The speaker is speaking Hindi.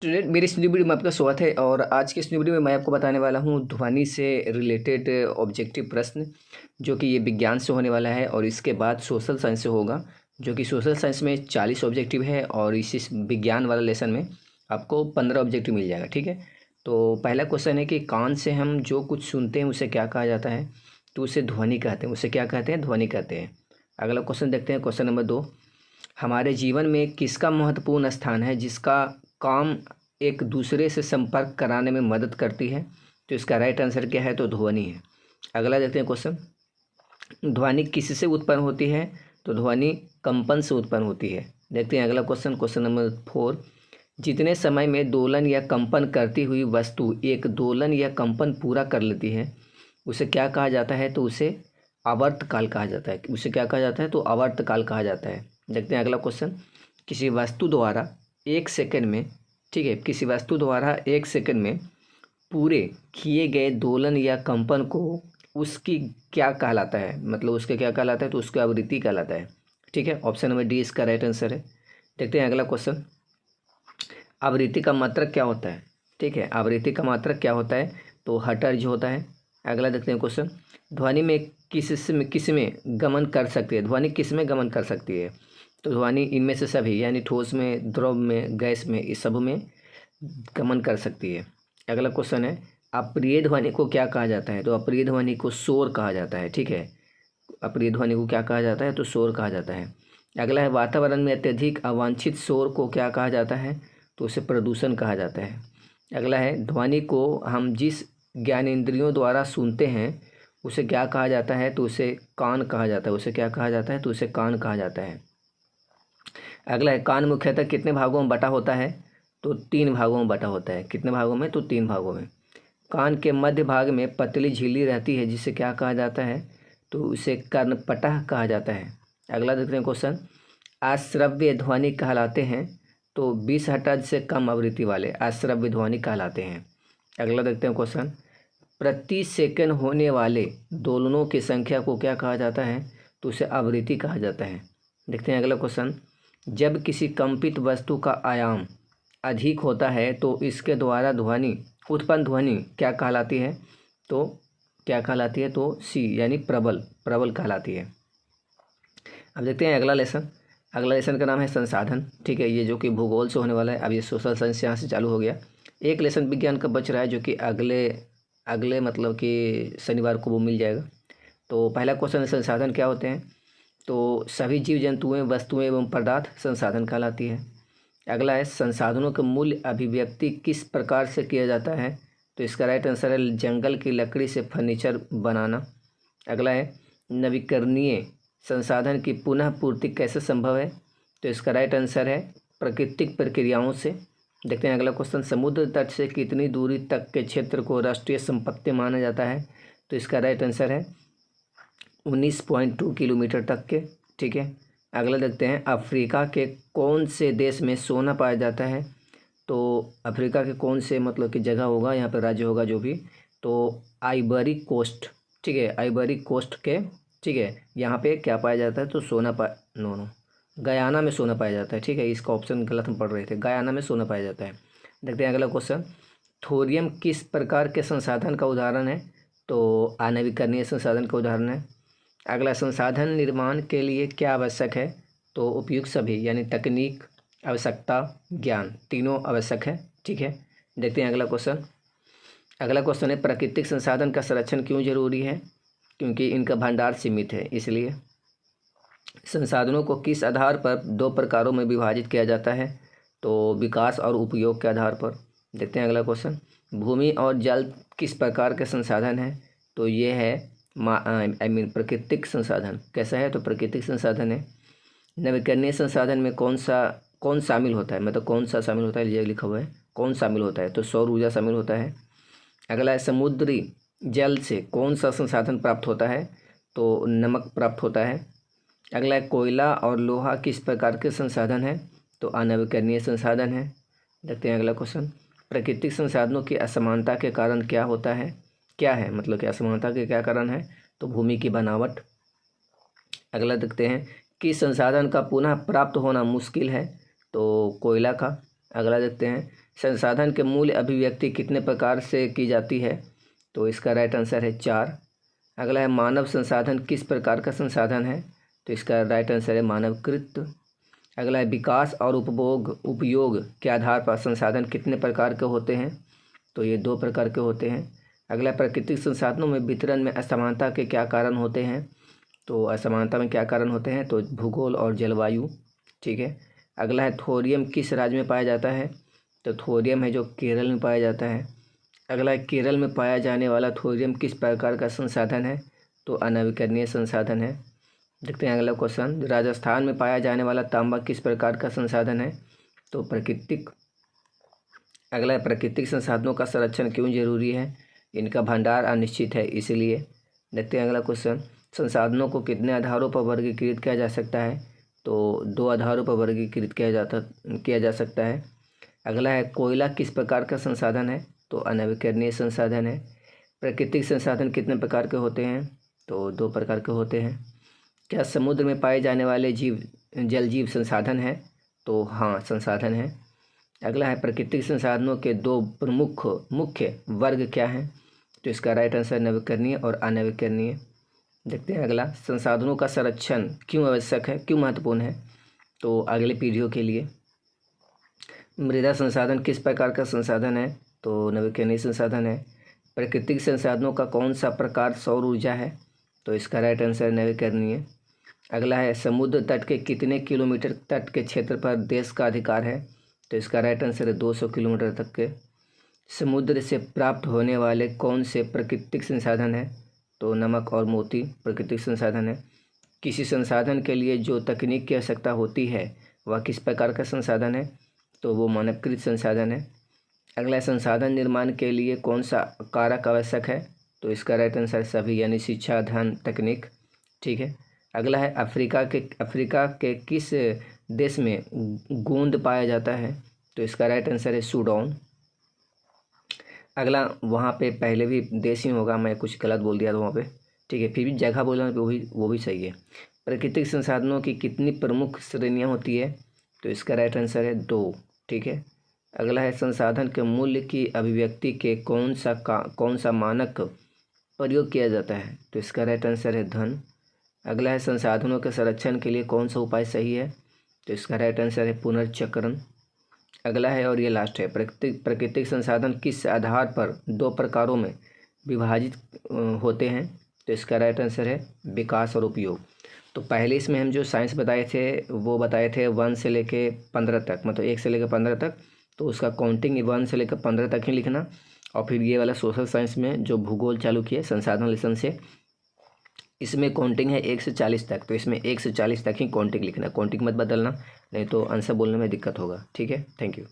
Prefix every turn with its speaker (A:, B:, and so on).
A: स्टूडेंट, मेरी इस वीडियो में आपका स्वागत है। और आज की इस वीडियो में मैं आपको बताने वाला हूँ ध्वनि से रिलेटेड ऑब्जेक्टिव प्रश्न, जो कि ये विज्ञान से होने वाला है और इसके बाद सोशल साइंस से होगा। जो कि सोशल साइंस में 40 ऑब्जेक्टिव है और इस विज्ञान वाला लेसन में आपको 15 ऑब्जेक्टिव मिल जाएगा। ठीक है, तो पहला क्वेश्चन है कि कान से हम जो कुछ सुनते हैं उसे क्या कहा जाता है? तो उसे ध्वनि कहते हैं। उसे क्या कहते हैं? ध्वनि कहते हैं। अगला क्वेश्चन देखते हैं, क्वेश्चन नंबर 2। हमारे जीवन में किसका महत्वपूर्ण स्थान है जिसका काम एक दूसरे से संपर्क कराने में मदद करती है? तो इसका राइट आंसर क्या है? तो ध्वनि है। अगला देखते हैं क्वेश्चन, ध्वनि किससे उत्पन्न होती है? तो ध्वनि कंपन से उत्पन्न होती है। देखते हैं अगला क्वेश्चन, क्वेश्चन नंबर 4। जितने समय में दोलन या कंपन करती हुई वस्तु एक दोलन या कंपन पूरा कर लेती है उसे क्या कहा जाता है? तो उसे आवर्तकाल कहा जाता है। उसे क्या कहा जाता है? तो आवर्तकाल कहा जाता है। देखते हैं अगला क्वेश्चन, किसी वस्तु द्वारा 1 सेकंड में, ठीक है, किसी वस्तु द्वारा 1 सेकंड में पूरे किए गए दोलन या कंपन को उसकी क्या कहलाता है? मतलब उसके क्या कहलाता है? तो उसकी आवृत्ति कहलाता है। ठीक है, ऑप्शन नंबर डी इसका राइट आंसर है। देखते हैं अगला क्वेश्चन, आवृत्ति का मात्रक क्या होता है? ठीक है, आवृत्ति का मात्रक क्या होता है? तो हर्ट्ज होता है। अगला देखते हैं क्वेश्चन, ध्वनि में किस में गमन कर सकती है? ध्वनि किस में गमन कर सकती है? तो ध्वनि इनमें से सभी, यानी ठोस में, द्रव में, गैस में, इस सब में गमन कर सकती है। अगला क्वेश्चन है, अप्रिय ध्वनि को क्या कहा जाता है? तो अप्रिय ध्वनि को शोर कहा जाता है। ठीक है, अप्रिय ध्वनि को क्या कहा जाता है? तो शोर कहा जाता है। अगला है, वातावरण में अत्यधिक अवांछित शोर को क्या कहा जाता है? तो उसे प्रदूषण कहा जाता है। अगला है, ध्वनि को हम जिस ज्ञानेंद्रियों द्वारा सुनते हैं उसे क्या कहा जाता है? तो उसे कान कहा जाता है। उसे क्या कहा जाता है? तो उसे कान कहा जाता है। अगला है, कान मुख्यतः कितने भागों में बटा होता है? तो 3 भागों में बटा होता है। कितने भागों में? तो 3 भागों में। कान के मध्य भाग में पतली झिल्ली रहती है जिसे क्या कहा जाता है? तो उसे कर्णपटह कहा जाता है। अगला देखते हैं क्वेश्चन, अश्रव्य ध्वनि कहलाते हैं तो 20 हर्ट्ज से कम आवृत्ति वाले अश्रव्य ध्वनि कहलाते हैं। अगला देखते हैं क्वेश्चन, प्रति सेकंड होने वाले दोलनों की संख्या को क्या कहा जाता है? तो उसे आवृत्ति कहा जाता है। देखते हैं अगला क्वेश्चन, जब किसी कंपित वस्तु का आयाम अधिक होता है तो इसके द्वारा उत्पन्न ध्वनि क्या कहलाती है? तो क्या कहलाती है? तो सी, यानी प्रबल कहलाती है। अब देखते हैं अगला लेसन। अगला लेसन का नाम है संसाधन। ठीक है, ये जो कि भूगोल से होने वाला है। अब ये सोशल साइंस यहाँ से चालू हो गया। एक लेसन विज्ञान का बच रहा है जो कि अगले मतलब कि शनिवार को वो मिल जाएगा। तो पहला क्वेश्चन, संसाधन क्या होते हैं? तो सभी जीव जंतुएं, वस्तुएं एवं पदार्थ संसाधन कहलाती है। अगला है, संसाधनों का मूल्य अभिव्यक्ति किस प्रकार से किया जाता है? तो इसका राइट आंसर है जंगल की लकड़ी से फर्नीचर बनाना। अगला है, नवीकरणीय संसाधन की पुनः पूर्ति कैसे संभव है? तो इसका राइट आंसर है प्राकृतिक प्रक्रियाओं से। देखते हैं अगला क्वेश्चन, समुद्र तट से कितनी दूरी तक के क्षेत्र को राष्ट्रीय संपत्ति माना जाता है? तो इसका राइट आंसर है 19.2 किलोमीटर तक के। ठीक है, अगला देखते हैं, अफ्रीका के कौन से देश में सोना पाया जाता है? तो अफ्रीका के कौन से मतलब कि जगह होगा, यहाँ पर राज्य होगा जो भी, तो आइवरी कोस्ट। ठीक है, आइवरी कोस्ट के, ठीक है, यहाँ पे क्या पाया जाता है? तो सोना नो गयाना में सोना पाया जाता है। ठीक है, इसका ऑप्शन गलत हम पढ़ रहे थे, गयाना में सोना पाया जाता है। देखते हैं अगला क्वेश्चन, थोरियम किस प्रकार के संसाधन का उदाहरण है? तो अनवीकरणीय संसाधन का उदाहरण है। अगला, संसाधन निर्माण के लिए क्या आवश्यक है? तो उपयुक्त सभी, यानी तकनीक, आवश्यकता, ज्ञान, तीनों आवश्यक है। ठीक है, देखते हैं अगला क्वेश्चन। अगला क्वेश्चन है, प्राकृतिक संसाधन का संरक्षण क्यों जरूरी है? क्योंकि इनका भंडार सीमित है, इसलिए। संसाधनों को किस आधार पर 2 प्रकारों में विभाजित किया जाता है? तो विकास और उपयोग के आधार पर। देखते हैं अगला क्वेश्चन, भूमि और जल किस प्रकार के संसाधन है? तो ये है प्राकृतिक संसाधन। कैसा है? तो प्राकृतिक संसाधन है। नवीकरणीय संसाधन में कौन शामिल होता है? मतलब कौन सा शामिल होता है? ये लिखा हुआ है कौन शामिल होता है, तो सौर ऊर्जा शामिल होता है। अगला है, समुद्री जल से कौन सा संसाधन प्राप्त होता है? तो नमक प्राप्त होता है। अगला है, कोयला और लोहा किस प्रकार के संसाधन है? तो अनवीकरणीय संसाधन है। देखते हैं अगला क्वेश्चन, प्राकृतिक संसाधनों की असमानता के कारण क्या होता है? क्या है मतलब कि असमानता के क्या कारण है? तो भूमि की बनावट। अगला देखते हैं, किस संसाधन का पुनः प्राप्त होना मुश्किल है? तो कोयला का। अगला देखते हैं, संसाधन के मूल्य अभिव्यक्ति कितने प्रकार से की जाती है? तो इसका राइट आंसर है 4। अगला है, मानव संसाधन किस प्रकार का संसाधन है? तो इसका राइट आंसर है मानवकृत। अगला है, विकास और उपयोग के आधार पर संसाधन कितने प्रकार के होते हैं? तो ये 2 प्रकार के होते हैं। अगला, प्राकृतिक संसाधनों में वितरण में असमानता के क्या कारण होते हैं? तो असमानता में क्या कारण होते हैं? तो भूगोल और जलवायु। ठीक है। अगला है, थोरियम किस राज्य में पाया जाता है? तो थोरियम है जो केरल में पाया जाता है। अगला है, केरल में पाया जाने वाला थोरियम किस प्रकार का संसाधन है? तो अनवीकरणीय संसाधन है। देखते हैं अगला क्वेश्चन, राजस्थान में पाया जाने वाला तांबा किस प्रकार का संसाधन है? तो प्राकृतिक। अगला है, प्राकृतिक संसाधनों का संरक्षण क्यों जरूरी है? इनका भंडार अनिश्चित है इसलिए। देखते हैं अगला क्वेश्चन, संसाधनों को कितने आधारों पर वर्गीकृत किया जा सकता है? तो 2 आधारों पर वर्गीकृत किया जा सकता है। अगला है, कोयला किस प्रकार का संसाधन है? तो अनवीकरणीय संसाधन है। प्राकृतिक संसाधन कितने प्रकार के होते हैं? तो 2 प्रकार के होते हैं। क्या समुद्र में पाए जाने वाले जल जीव संसाधन है? तो हाँ, संसाधन है। अगला है, प्राकृतिक संसाधनों के 2 प्रमुख मुख्य वर्ग क्या हैं? तो इसका राइट आंसर नवीकरणीय और अनवीकरणीय। देखते हैं अगला, संसाधनों का संरक्षण क्यों आवश्यक है, क्यों महत्वपूर्ण है? तो अगले पीढ़ियों के लिए। मृदा संसाधन किस प्रकार का संसाधन है? तो नवीकरणीय संसाधन है। प्राकृतिक संसाधनों का कौन सा प्रकार सौर ऊर्जा है? तो इसका राइट आंसर नवीकरणीय। अगला है, समुद्र तट के कितने किलोमीटर तट के क्षेत्र पर देश का अधिकार है? तो इसका राइट आंसर है 200 किलोमीटर तक के। समुद्र से प्राप्त होने वाले कौन से प्राकृतिक संसाधन है? तो नमक और मोती प्राकृतिक संसाधन है। किसी संसाधन के लिए जो तकनीक की आवश्यकता होती है वह किस प्रकार का संसाधन है? तो वो मानवकृत संसाधन है। अगला, संसाधन निर्माण के लिए कौन सा कारक आवश्यक है? तो इसका राइट आंसर सभी, यानी शिक्षा, धन, तकनीक। ठीक है। अगला है, अफ्रीका के किस देश में गोंद पाया जाता है? तो इसका राइट आंसर है सूडान। अगला, वहाँ पे पहले भी देश ही होगा, मैं कुछ गलत बोल दिया था वहाँ पे। ठीक है, फिर भी जगह बोलना वो भी सही है। प्राकृतिक संसाधनों की कितनी प्रमुख श्रेणियाँ होती है? तो इसका राइट आंसर है 2। ठीक है। अगला है, संसाधन के मूल्य की अभिव्यक्ति के कौन सा मानक प्रयोग किया जाता है? तो इसका राइट आंसर है धन। अगला है, संसाधनों के संरक्षण के लिए कौन सा उपाय सही है? तो इसका राइट आंसर है पुनर्चक्रण। अगला है, और ये लास्ट है, प्राकृतिक संसाधन किस आधार पर 2 प्रकारों में विभाजित होते हैं? तो इसका राइट आंसर है विकास और उपयोग। तो पहले इसमें हम जो साइंस बताए थे वो बताए थे 1 से लेके 15 तक, मतलब 1 से लेकर 15 तक। तो उसका काउंटिंग 1 से लेकर 15 तक ही लिखना। और फिर ये वाला सोशल साइंस में जो भूगोल चालू किया संसाधन लेसन से, इसमें काउंटिंग है 1 से 40 तक। तो इसमें 1 से 40 तक ही काउंटिंग लिखना, काउंटिंग मत बदलना, नहीं तो आंसर बोलने में दिक्कत होगा। ठीक है, थैंक यू।